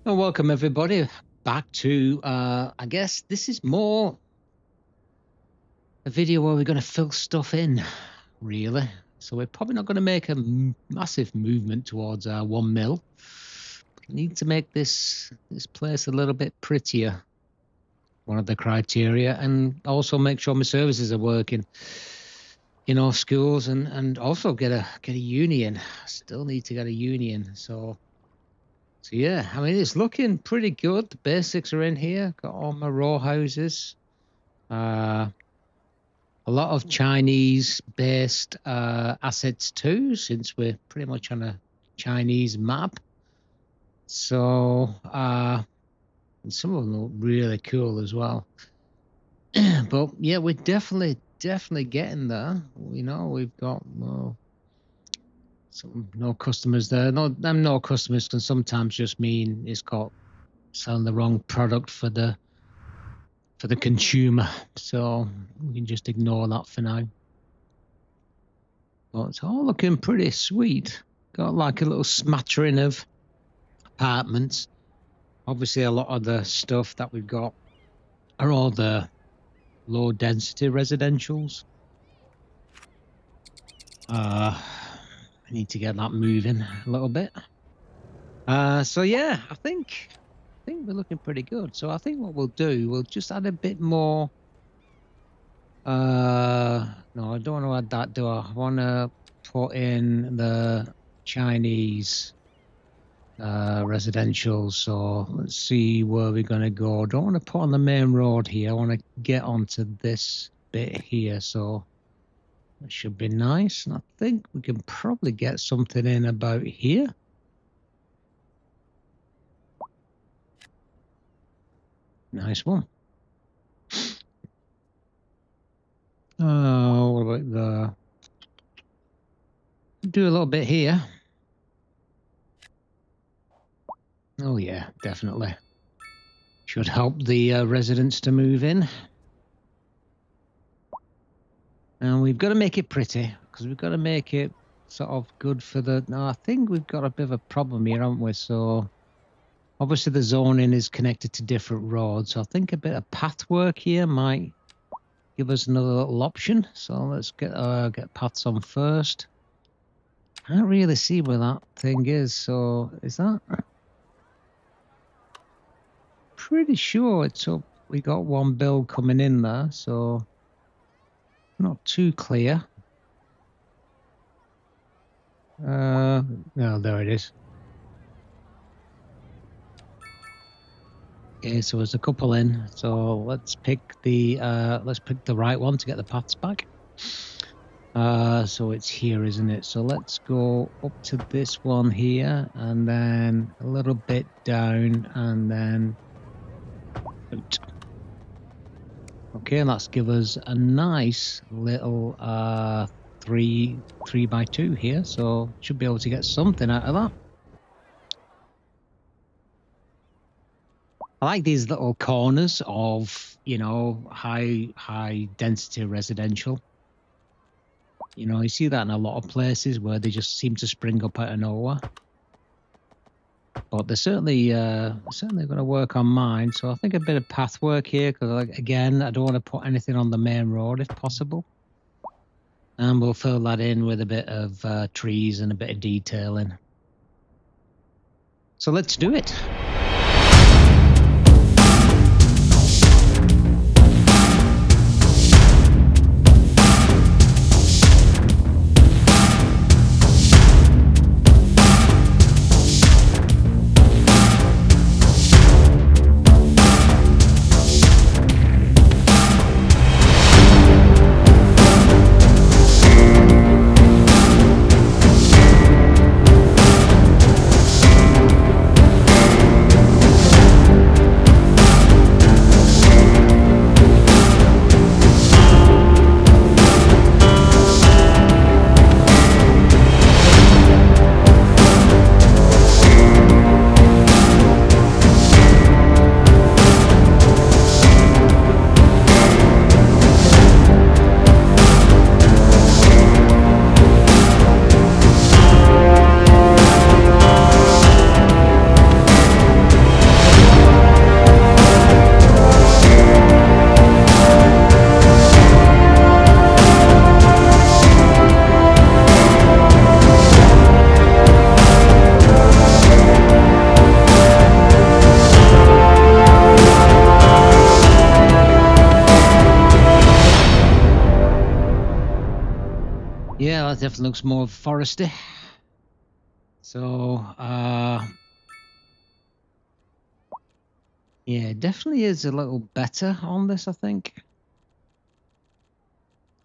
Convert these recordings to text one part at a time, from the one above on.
Well, welcome everybody back to, I guess this is more a video where we're going to fill stuff in, really. So we're probably not going to make a massive movement towards 1 mil. We need to make this place a little bit prettier, one of the criteria, and also make sure my services are working. You know, schools and also get a union. Still need to get a union. So yeah, I mean, it's looking pretty good. The basics are in here. Got all my row houses. A lot of Chinese-based assets too, since we're pretty much on a Chinese map. So, and some of them look really cool as well. But yeah, we're definitely getting there. You know, we've got no customers there. No customers can sometimes just mean it's got selling the wrong product for the consumer. So we can just ignore that for now. But it's all looking pretty sweet. Got like a little smattering of apartments. Obviously, a lot of the stuff that we've got are all the low density residentials. I need to get that moving a little bit. So yeah, I think we're looking pretty good. So I think what we'll do, we'll just add a bit more. No, I don't want to add that, do I? I want to put in the Chinese residential. So let's see where we're going to go. Don't want to put on the main road here. I want to get onto this bit here. So that should be nice. And I think we can probably get something in about here. Nice one. Oh, what about do a little bit here. Oh yeah, definitely. Should help the residents to move in. And we've got to make it pretty, because we've got to make it sort of good for the... No, I think we've got a bit of a problem here, haven't we? So obviously the zoning is connected to different roads. So I think a bit of pathwork here might give us another little option. So let's get paths on first. I can't really see where that thing is. So is that... Pretty sure it's up. We got one build coming in there, so not too clear. No, there it is. Okay, so there's a couple in. So let's pick the right one to get the paths back. So it's here, isn't it? So let's go up to this one here, and then a little bit down, and then out. Okay, and that's give us a nice little 3x2 here, so should be able to get something out of that. I like these little corners of, you know, high density residential. You know, you see that in a lot of places where they just seem to spring up out of nowhere. But they're certainly going to work on mine. So I think a bit of path work here, because again, I don't want to put anything on the main road if possible. And we'll fill that in with a bit of trees and a bit of detailing. So let's do it. Yeah, that definitely looks more foresty. So, yeah, it definitely is a little better on this, I think.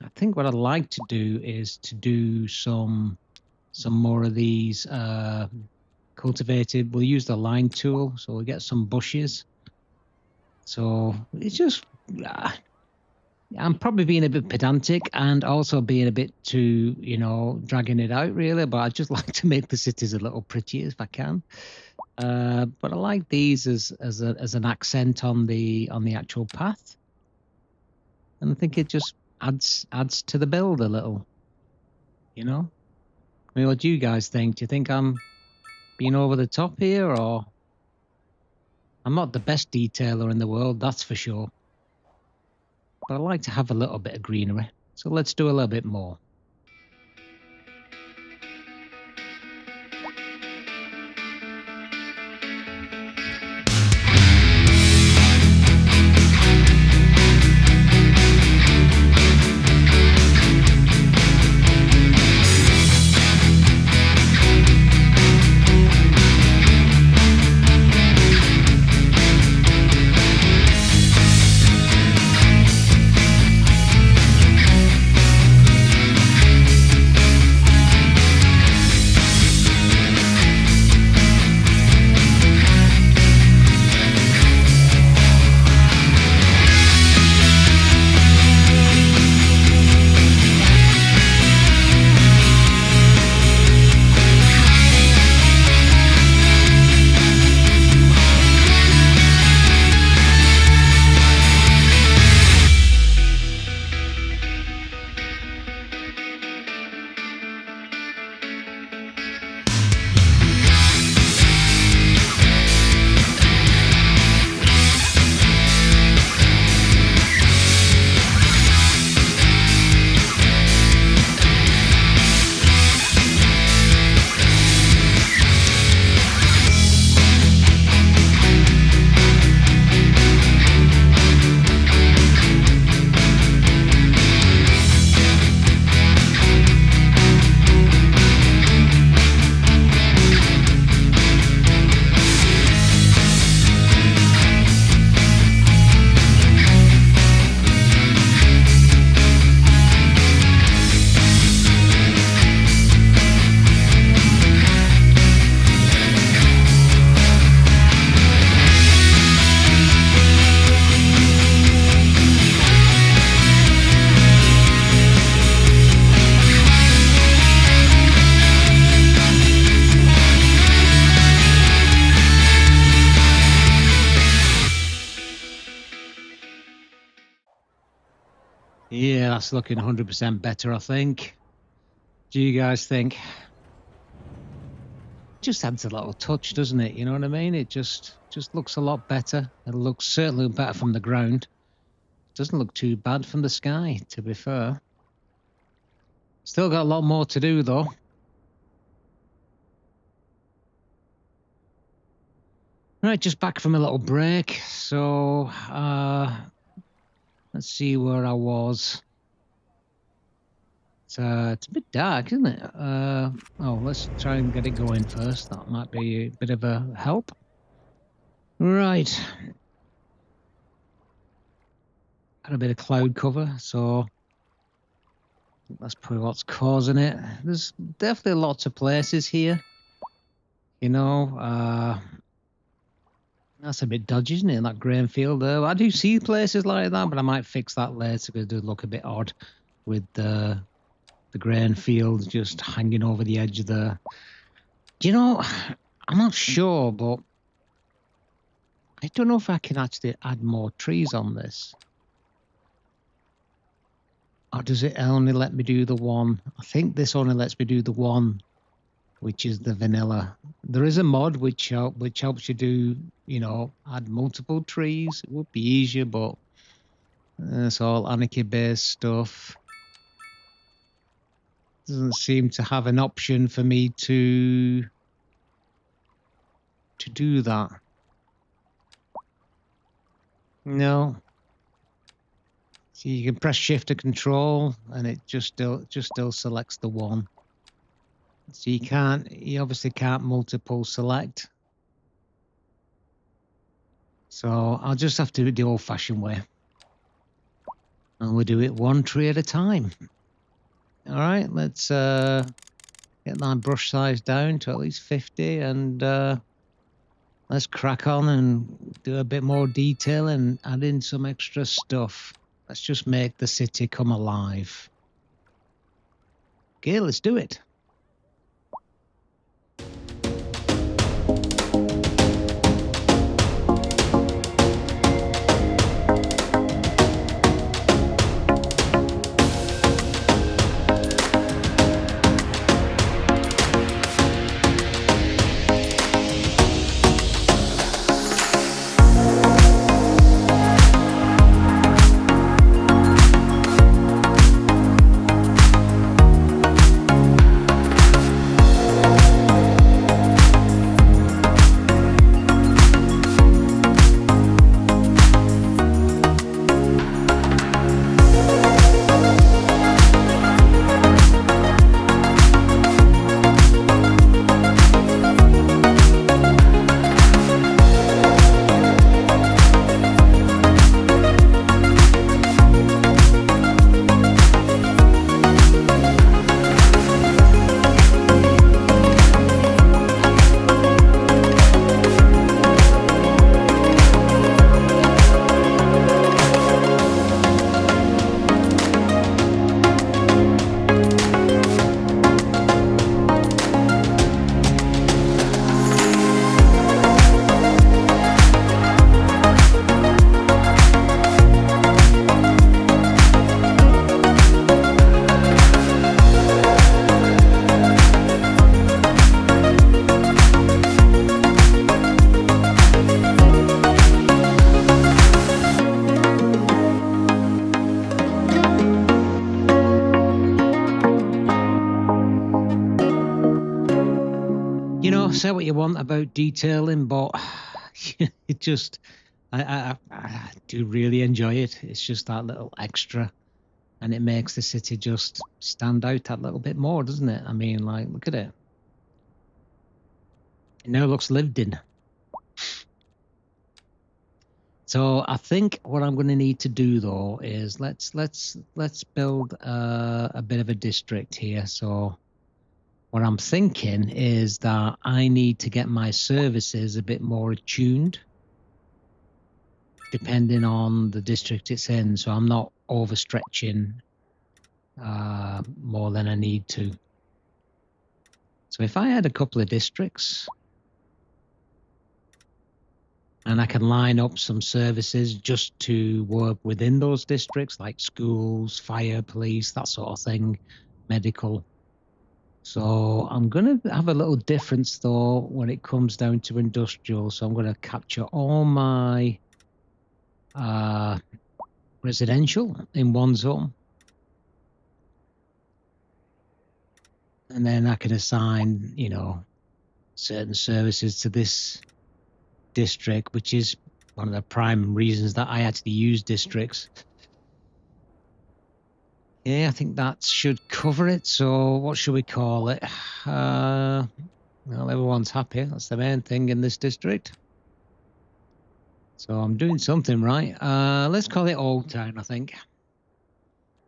I think what I'd like to do is to do some more of these cultivated. We'll use the line tool, so we'll get some bushes. So it's just, I'm probably being a bit pedantic and also being a bit too, dragging it out really. But I'd just like to make the cities a little prettier if I can. But I like these as an accent on the actual path, and I think it just adds to the build a little. I mean, what do you guys think? Do you think I'm being over the top here, or I'm not the best detailer in the world, that's for sure. But I like to have a little bit of greenery, so let's do a little bit more. Yeah, that's looking 100% better, I think. Do you guys think? Just adds a little touch, doesn't it? You know what I mean? It just looks a lot better. It looks certainly better from the ground. Doesn't look too bad from the sky, to be fair. Still got a lot more to do, though. Right, just back from a little break. So, let's see where I was. It's a bit dark, isn't it? Oh, let's try and get it going first. That might be a bit of a help. Right. Got a bit of cloud cover, so that's probably what's causing it. There's definitely lots of places here. That's a bit dodgy, isn't it? That grain field there. I do see places like that, but I might fix that later because it does look a bit odd with the grain field just hanging over the edge there. I'm not sure, but I don't know if I can actually add more trees on this. Or does it only let me do the one? I think this only lets me do the one, which is the vanilla. There is a mod which helps you do, add multiple trees. It would be easier, but it's all anarchy-based stuff. Doesn't seem to have an option for me to do that. No. So you can press shift to control and it just still selects the one. So you obviously can't multiple select. So I'll just have to do it the old-fashioned way. And we'll do it one tree at a time. All right, let's get my brush size down to at least 50 and let's crack on and do a bit more detail and add in some extra stuff. Let's just make the city come alive. Okay, let's do it. Say what you want about detailing, but it just I do really enjoy it. It's just that little extra, and it makes the city just stand out that little bit more, doesn't it? I mean, like, look at it. It now looks lived in. So I think what I'm going to need to do though is let's build a bit of a district here. So what I'm thinking is that I need to get my services a bit more attuned depending on the district it's in. So I'm not overstretching more than I need to. So if I had a couple of districts and I can line up some services just to work within those districts, like schools, fire, police, that sort of thing, medical. So I'm going to have a little difference though when it comes down to industrial. So I'm going to capture all my residential in one zone. And then I can assign, you know, certain services to this district, which is one of the prime reasons that I actually use districts. Yeah, I think that should cover it. So what should we call it? Well, everyone's happy. That's the main thing in this district. So I'm doing something right. Let's call it Old Town, I think.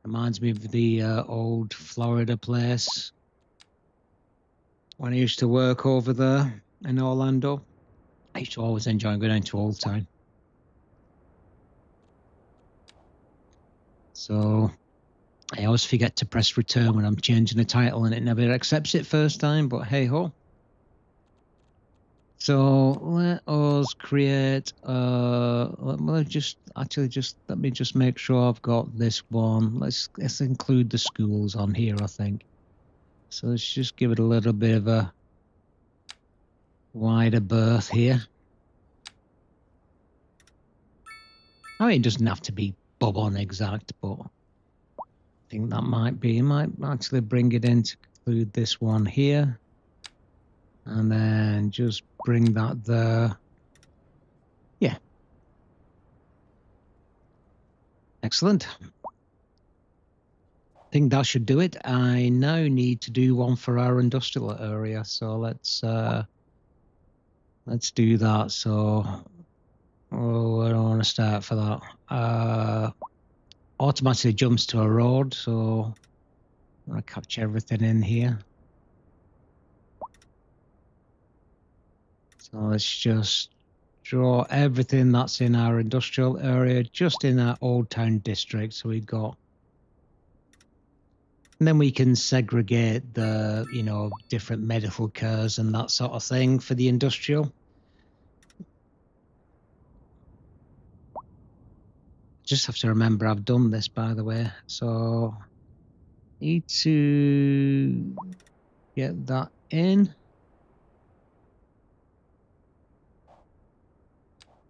Reminds me of the old Florida place when I used to work over there in Orlando. I used to always enjoy going down to Old Town. So I always forget to press return when I'm changing the title and it never accepts it first time, but hey ho. So let us create let me just make sure I've got this one. Let's include the schools on here, I think. So let's just give it a little bit of a wider berth here. I mean, it doesn't have to be bob on exact, but I think that might actually bring it in to include this one here. And then just bring that there. Yeah. Excellent. think that should do it. I now need to do one for our industrial area, so let's do that. So, where do I want to start for that? Automatically jumps to a road, so I'm going to capture everything in here. So let's just draw everything that's in our industrial area, just in our Old Town district. So we've got, and then we can segregate the, you know, different medical cares and that sort of thing for the industrial. Just have to remember I've done this, by the way. So need to get that in.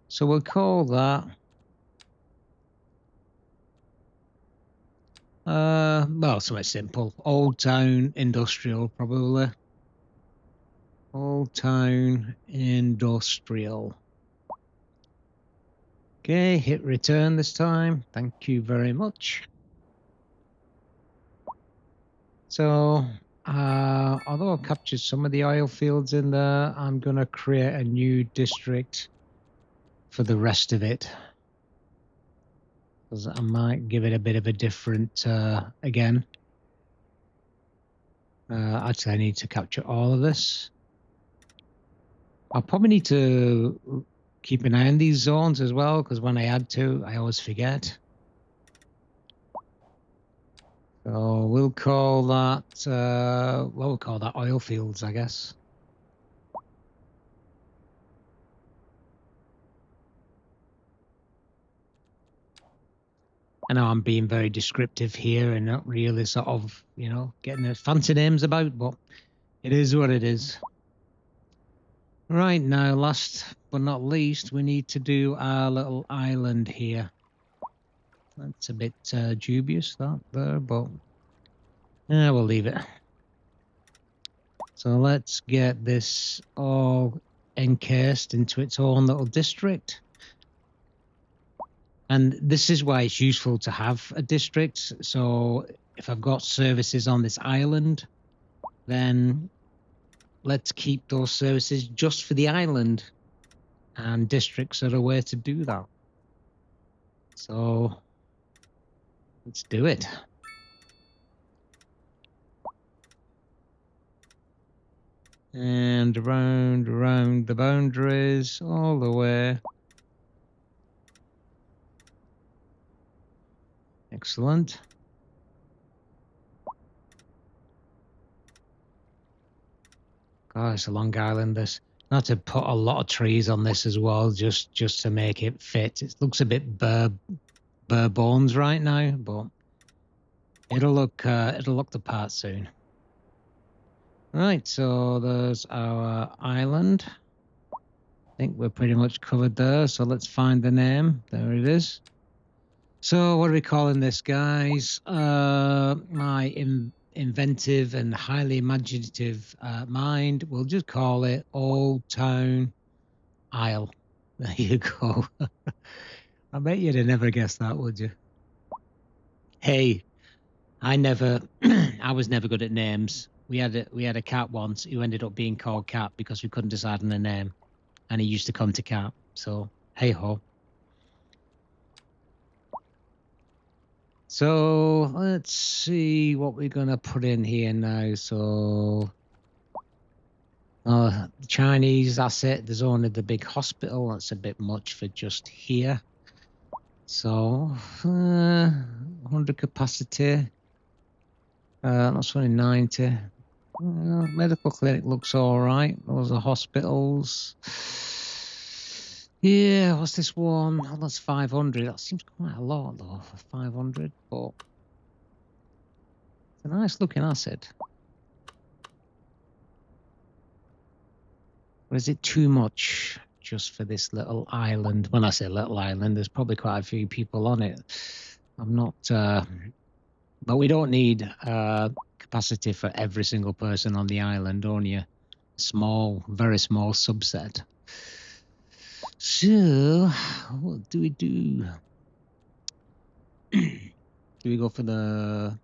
So we'll call that well, something simple. Old Town Industrial, probably. Old Town Industrial. Okay, hit return this time. Thank you very much. So, although I've captured some of the oil fields in there, I'm going to create a new district for the rest of it. Because I might give it a bit of a different, again. Actually, I need to capture all of this. I'll probably need to keep an eye on these zones as well, because when I add to, I always forget. So we'll call that, we'll call that oil fields, I guess. I know I'm being very descriptive here and not really sort of, you know, getting fancy names about, but it is what it is. Right, now, last but not least, we need to do our little island here. That's a bit dubious, that there, but we'll leave it. So let's get this all encased into its own little district. And this is why it's useful to have a district. So if I've got services on this island, then let's keep those services just for the island. And districts are a way to do that. So let's do it. And around the boundaries, all the way. Excellent. God, it's a long island, this. I had to put a lot of trees on this as well, just to make it fit. It looks a bit bare bones right now, but it'll look the part soon. Right, so there's our island. I think we're pretty much covered there, so let's find the name. There it is. So what are we calling this, guys? My inventive and highly imaginative mind, we'll just call it Old Town Isle. There you go. I bet you'd have never guessed that, would you? Hey, I was never good at names. We had a cat once who ended up being called Cat because we couldn't decide on a name, and he used to come to Cat. So hey ho. So let's see what we're gonna put in here now. So the Chinese asset, there's only the big hospital. That's a bit much for just here. So 100 capacity. That's only 90. Medical clinic looks all right. Those are hospitals. Yeah, what's this one? Oh, that's 500. That seems quite a lot, though, for 500, but it's a nice looking asset. Or is it too much just for this little island? When I say little island, there's probably quite a few people on it. I'm not, but we don't need capacity for every single person on the island, only a small, very small subset. So, what do we do? Do we go for the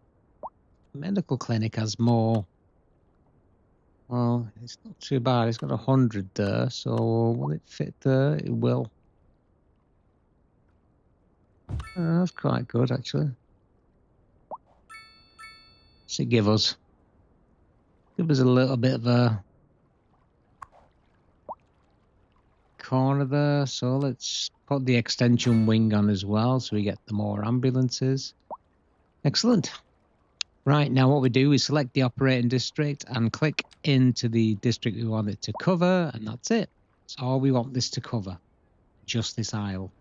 medical clinic has more. Well, it's not too bad. It's got 100 there, so will it fit there? It will. That's quite good, actually. So give us a little bit of a corner there. So let's put the extension wing on as well, so we get the more ambulances. Excellent. Right, now what we do is select the operating district and click into the district we want it to cover, and that's it. That's all we want this to cover, just this aisle.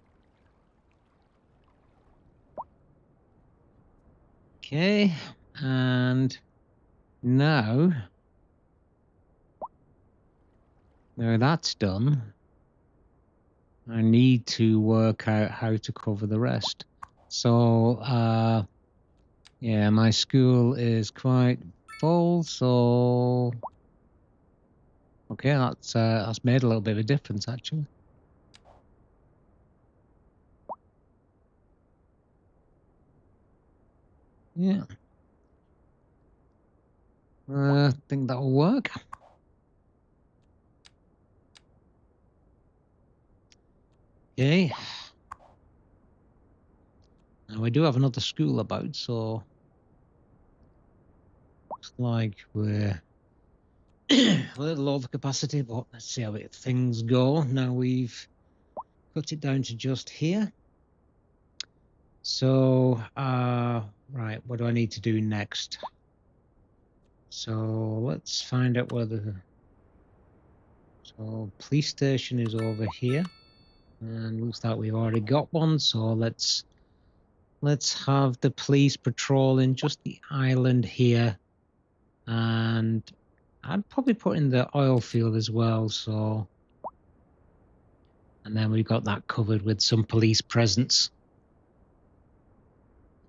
Okay, and now that's done, I need to work out how to cover the rest. So, yeah, my school is quite full, so okay, that's made a little bit of a difference, actually. Yeah. I think that will work. Okay. Now we do have another school about, so looks like we're a little over capacity, but let's see how things go. Now we've cut it down to just here. So, right, what do I need to do next? So let's find out where so police station is over here, and looks like we've already got one. So let's have the police patrolling just the island here, and I'd probably put in the oil field as well. So, and then we've got that covered with some police presence.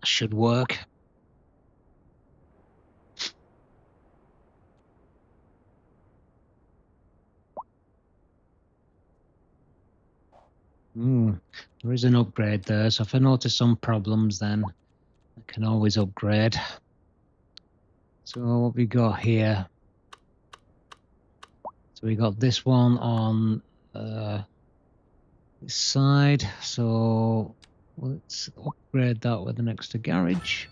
Should work. There is an upgrade there, so if I notice some problems, then I can always upgrade. So what we got here? So we got this one on this side. So let's upgrade that with an extra garage.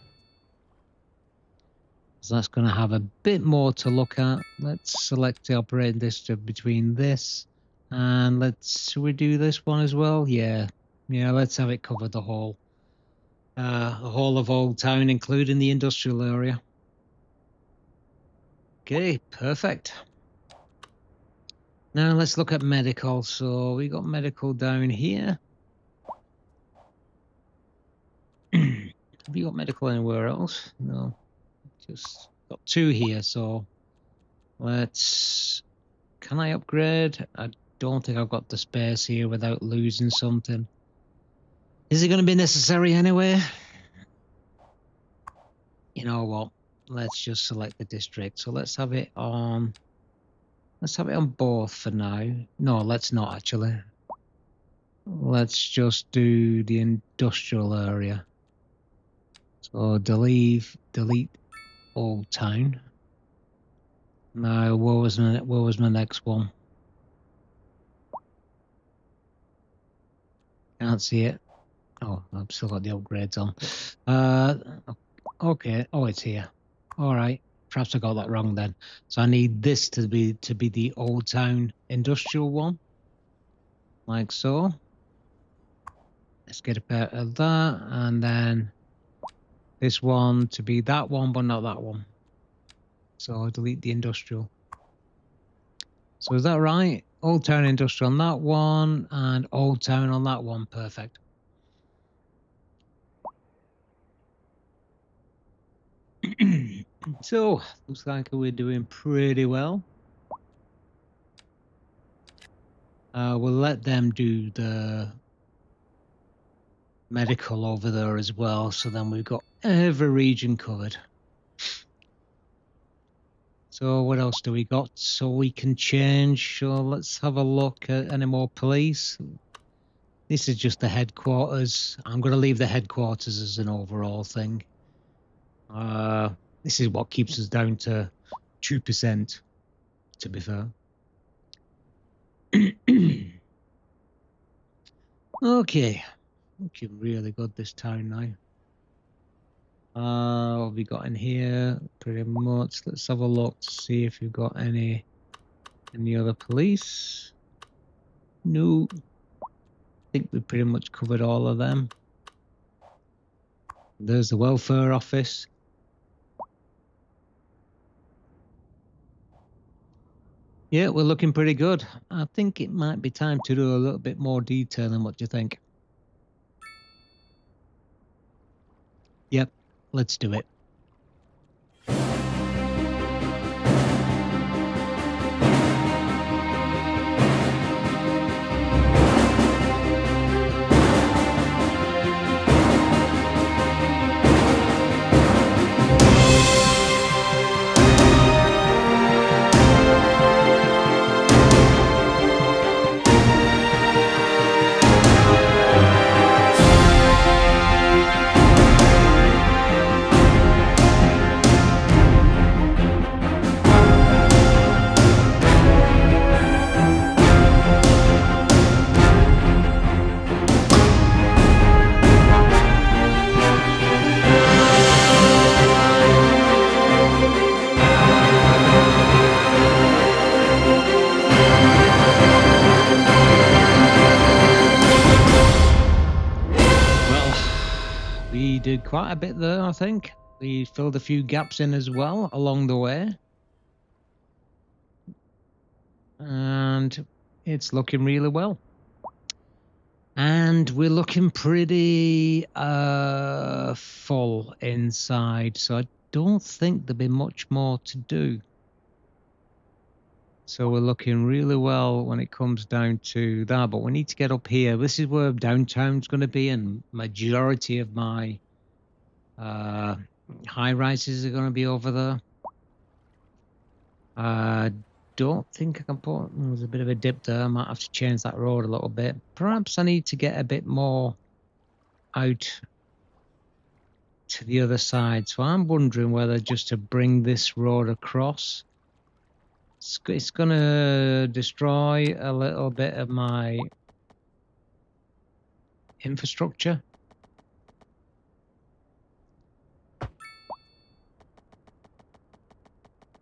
So that's going to have a bit more to look at. Let's select the operating district between this and should we do this one as well? Yeah, let's have it cover the whole of Old Town, including the industrial area. Okay, perfect. Now let's look at medical. So we got medical down here. Have you got medical anywhere else? No, just got 2 here. So can I upgrade? I don't think I've got the space here without losing something. Is it going to be necessary anyway? You know what? Let's just select the district. So let's have it on. Let's have it on both for now. No, let's not actually. Let's just do the industrial area. So delete Old Town. Now, where was my next one? Can't see it. Oh, I've still got the upgrades on. Okay. Oh, it's here. All right. Perhaps I got that wrong then. So I need this to be the Old Town industrial one, like so. Let's get a bit of that, and then this one to be that one, but not that one. So I'll delete the industrial. So is that right? Old Town industrial on that one, and Old Town on that one. Perfect. So looks like we're doing pretty well. We'll let them do the medical over there as well, so then we've got every region covered. So what else do we got? So we can change. So let's have a look at any more police. This is just the headquarters. I'm going to leave the headquarters as an overall thing. This is what keeps us down to 2%, to be fair. Okay, looking really good this time now. What have we got in here? Pretty much. Let's have a look to see if we've got any other police. No, I think we pretty much covered all of them. There's the welfare office. Yeah, we're looking pretty good. I think it might be time to do a little bit more detail than what do you think? Yep, let's do it. We did quite a bit there, I think. We filled a few gaps in as well along the way. And it's looking really well. And we're looking pretty full inside, so I don't think there'll be much more to do. So we're looking really well when it comes down to that, but we need to get up here. This is where downtown's going to be, and majority of my high rises are going to be over there. I don't think I can put. There's a bit of a dip there. I might have to change that road a little bit. Perhaps I need to get a bit more out to the other side. So I'm wondering whether just to bring this road across. It's going to destroy a little bit of my infrastructure.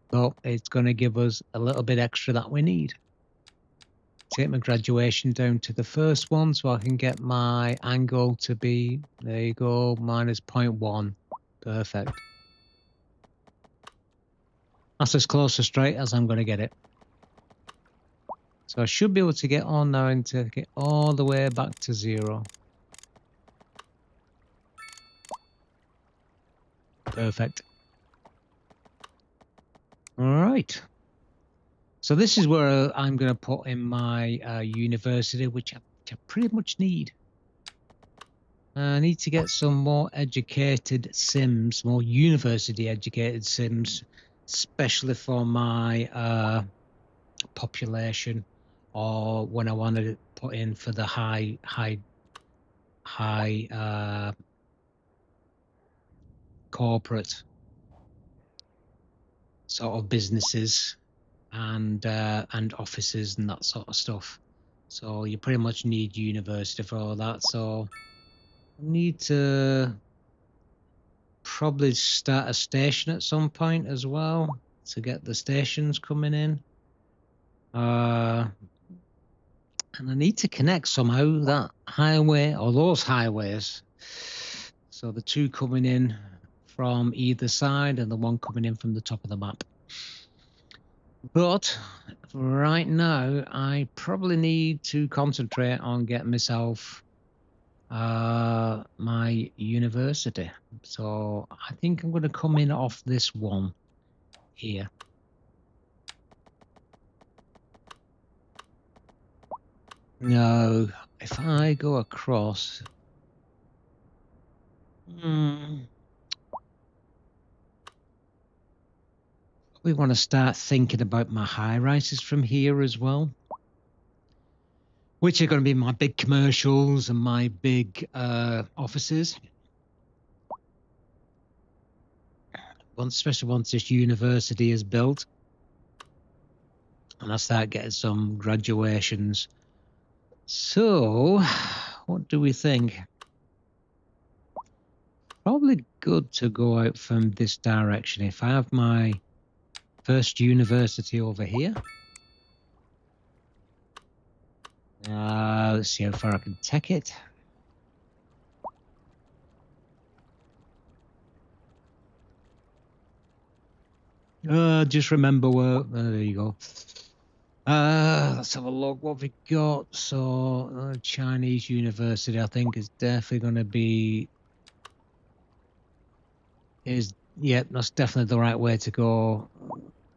But it's going to give us a little bit extra that we need. Take my graduation down to the first one so I can get my angle to be, there you go, minus 0.1. Perfect. That's as close to straight as I'm going to get it. So I should be able to get on now and take it all the way back to 0. Perfect. All right. So this is where I'm going to put in my university, which I pretty much need. I need to get some more educated Cims, more university educated Cims, especially for my population, or when I want to put in for the high corporate sort of businesses and offices and that sort of stuff. So you pretty much need university for all that. So I need to probably start a station at some point as well to get the stations coming in. And I need to connect somehow that highway or those highways. So the two coming in from either side and the one coming in from the top of the map. But right now, I probably need to concentrate on getting myself my university. So I think I'm going to come in off this one here. No, if I go across, we want to start thinking about my high rises from here as well, which are going to be my big commercials and my big offices. especially once this university is built, and I start getting some graduations. So, what do we think? Probably good to go out from this direction. If I have my first university over here, let's see how far I can take it. Just remember where. There you go. Let's have a look what we got. So, Chinese university, I think, is definitely going to be. Yeah, that's definitely the right way to go.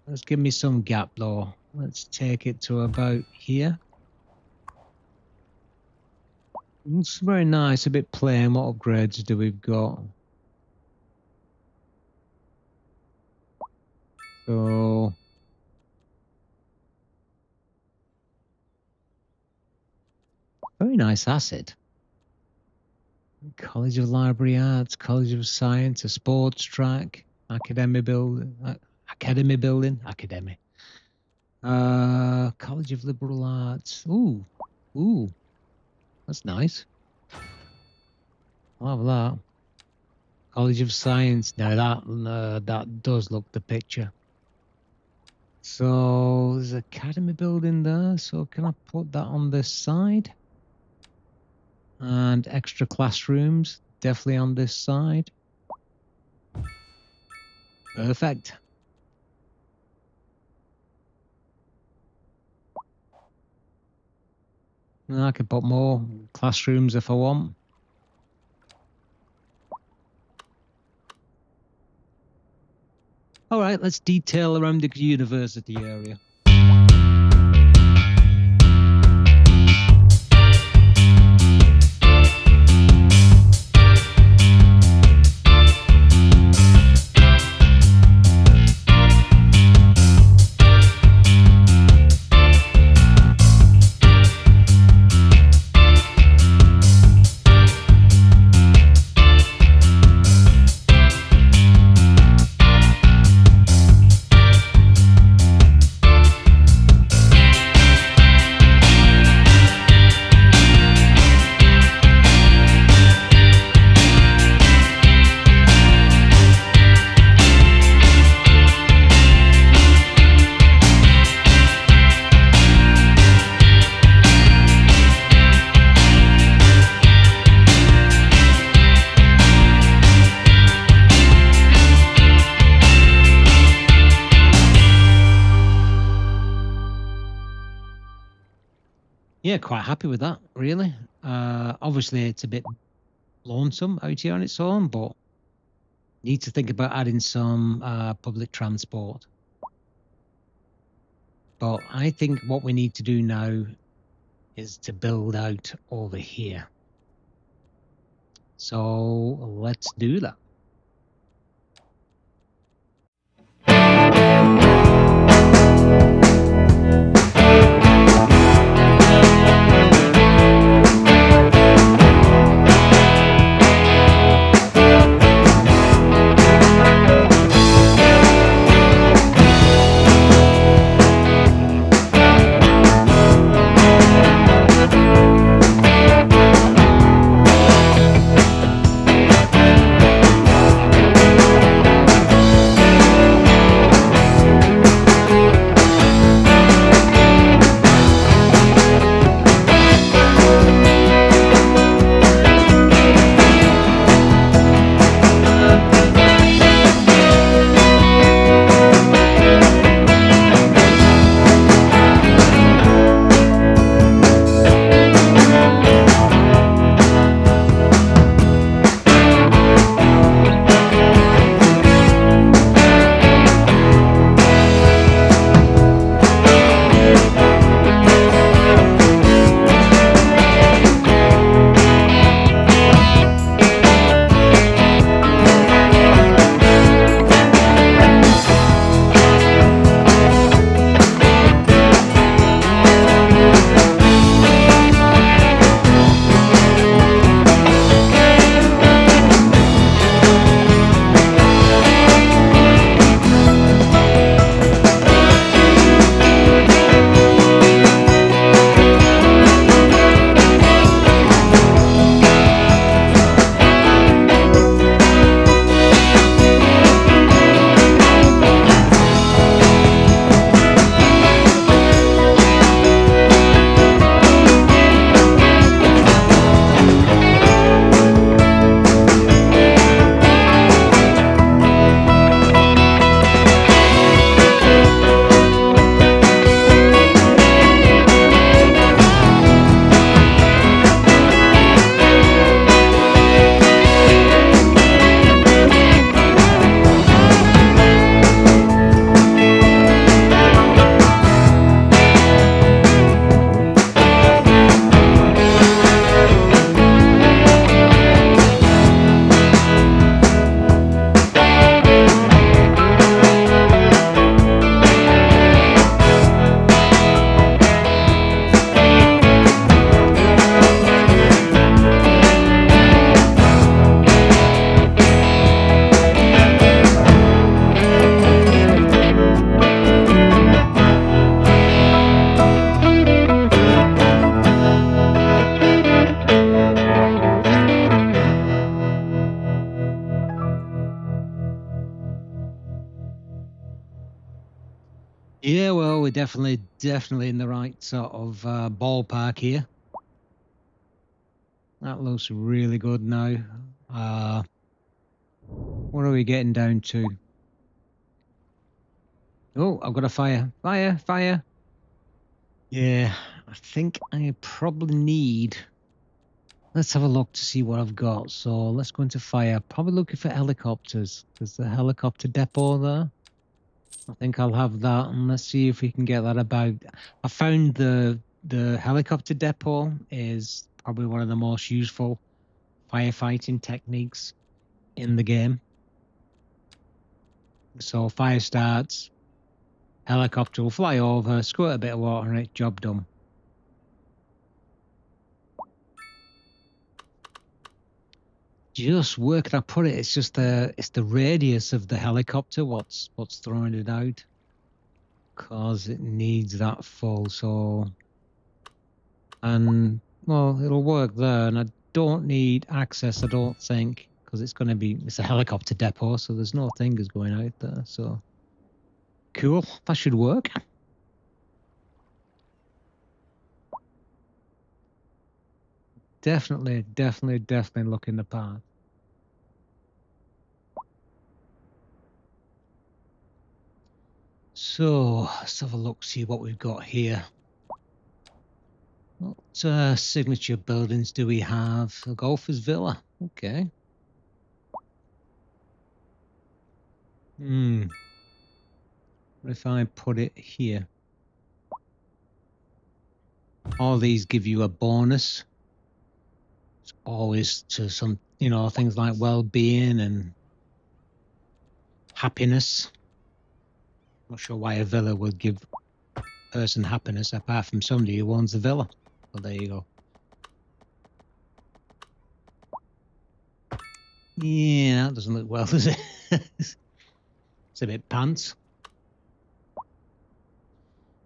Let's give me some gap though. Let's take it to about here. It's very nice, a bit plain. What upgrades do we've got? So very nice acid. College of Library Arts, College of Science, a sports track, academy building, College of Liberal Arts. Ooh, that's nice. I'll have that. College of Science. Now that does look the picture. So there's an academy building there. So can I put that on this side? And extra classrooms, definitely on this side. Perfect. And I can put more classrooms if I want. All right, let's detail around the university area. Yeah, quite happy with that, really. Obviously, it's a bit lonesome out here on its own, but need to think about adding some public transport. But I think what we need to do now is to build out over here. So let's do that. we're definitely in the right sort of ballpark here. That looks really good now. What are we getting down to? Oh, I've got a fire. Fire. Yeah, I think I probably need... Let's have a look to see what I've got. So let's go into fire. Probably looking for helicopters. There's the helicopter depot there. I think I'll have that, and let's see if we can get that about. I found the helicopter depot is probably one of the most useful firefighting techniques in the game. So fire starts, helicopter will fly over, squirt a bit of water on it, job done. Just where can I put it? It's just it's the radius of the helicopter what's throwing it out, because it needs that full. So, and well, it'll work there, and I don't need access, I don't think, because it's a helicopter depot, so there's no thingers going out there. So cool, that should work. Definitely looking the part. So let's have a look, see what we've got here. What signature buildings do we have? A golfer's villa. Okay. What if I put it here? All these give you a bonus. It's always to some, things like well-being and happiness. Not sure why a villa would give a person happiness apart from somebody who owns the villa. Well, there you go. Yeah, that doesn't look well, does it? It's a bit pants.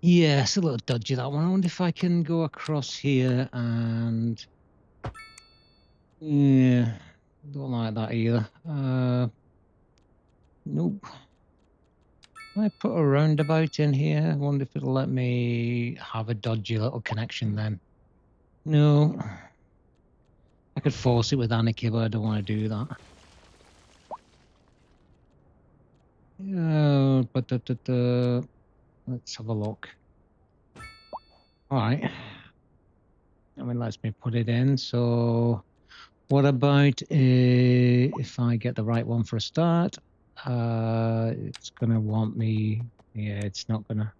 Yeah, it's a little dodgy, that one. I wonder if I can go across here and... Yeah, don't like that either. Nope. I put a roundabout in here. I wonder if it'll let me have a dodgy little connection then. No. I could force it with Anarchy, but I don't want to do that. But let's have a look. All right. I mean, lets me put it in. So what about if I get the right one for a start? It's going to want me... Yeah, it's not going to...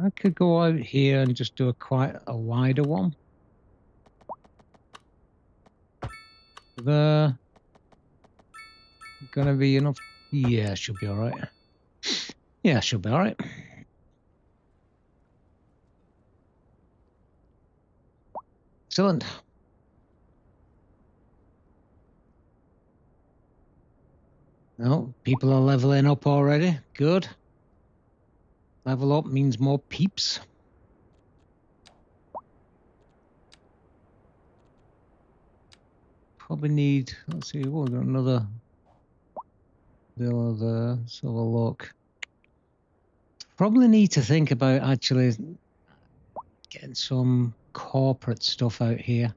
I could go out here and just do quite a wider one. There. Gonna be enough? Yeah, should be all right. Yeah, should be all right. Excellent. No, people are leveling up already. Good. Level up means more peeps. Probably need, let's see, we've got another villa there. Let's have a look. Probably need to think about actually getting some corporate stuff out here.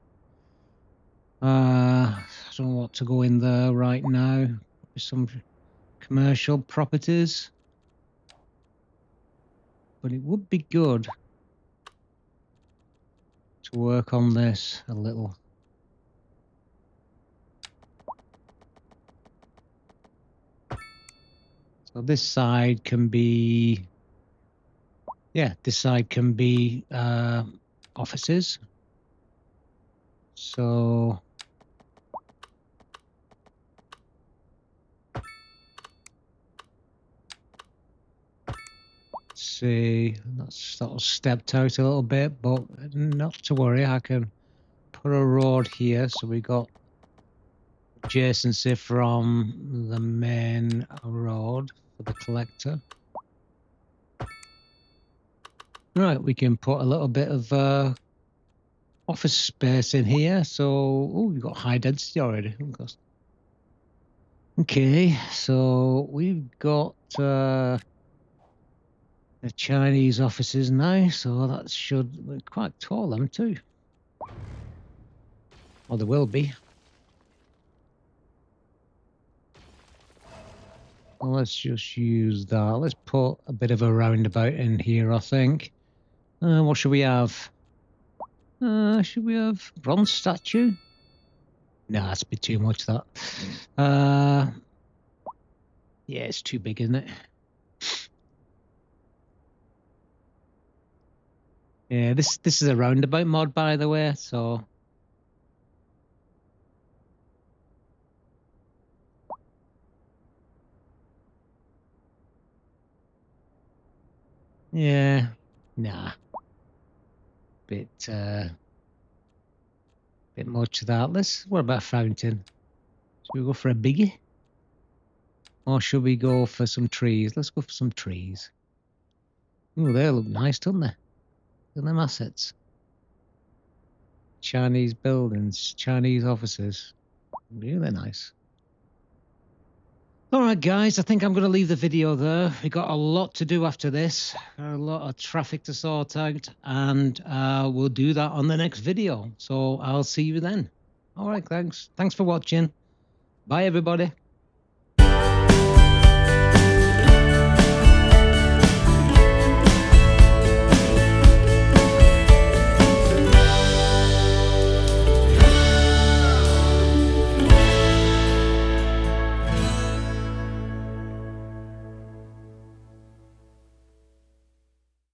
I don't know what to go in there right now. Some commercial properties. But it would be good to work on this a little. So this side can be, yeah, this side can be offices. So see, that's sort of stepped out a little bit, but not to worry, I can put a road here. So we got adjacency from the main road for the collector. Right, we can put a little bit of office space in here. So, oh, we've got high density already. Okay, so we've got the Chinese offices now, so that should be quite tall, them too. Or there will be. Well, let's just use that. Let's put a bit of a roundabout in here, I think. What should we have? Should we have bronze statue? Nah, that's a bit too much, that. Yeah, it's too big, isn't it? Yeah, this is a roundabout mod, by the way, so... Yeah, nah. Bit much of that. What about a fountain? Should we go for a biggie? Or should we go for some trees? Let's go for some trees. Oh, they look nice, don't they? Look at them assets. Chinese buildings, Chinese offices. Really nice. All right, guys, I think I'm going to leave the video there. We got a lot to do after this, a lot of traffic to sort out, and we'll do that on the next video. So I'll see you then. All right, thanks. Thanks for watching. Bye, everybody.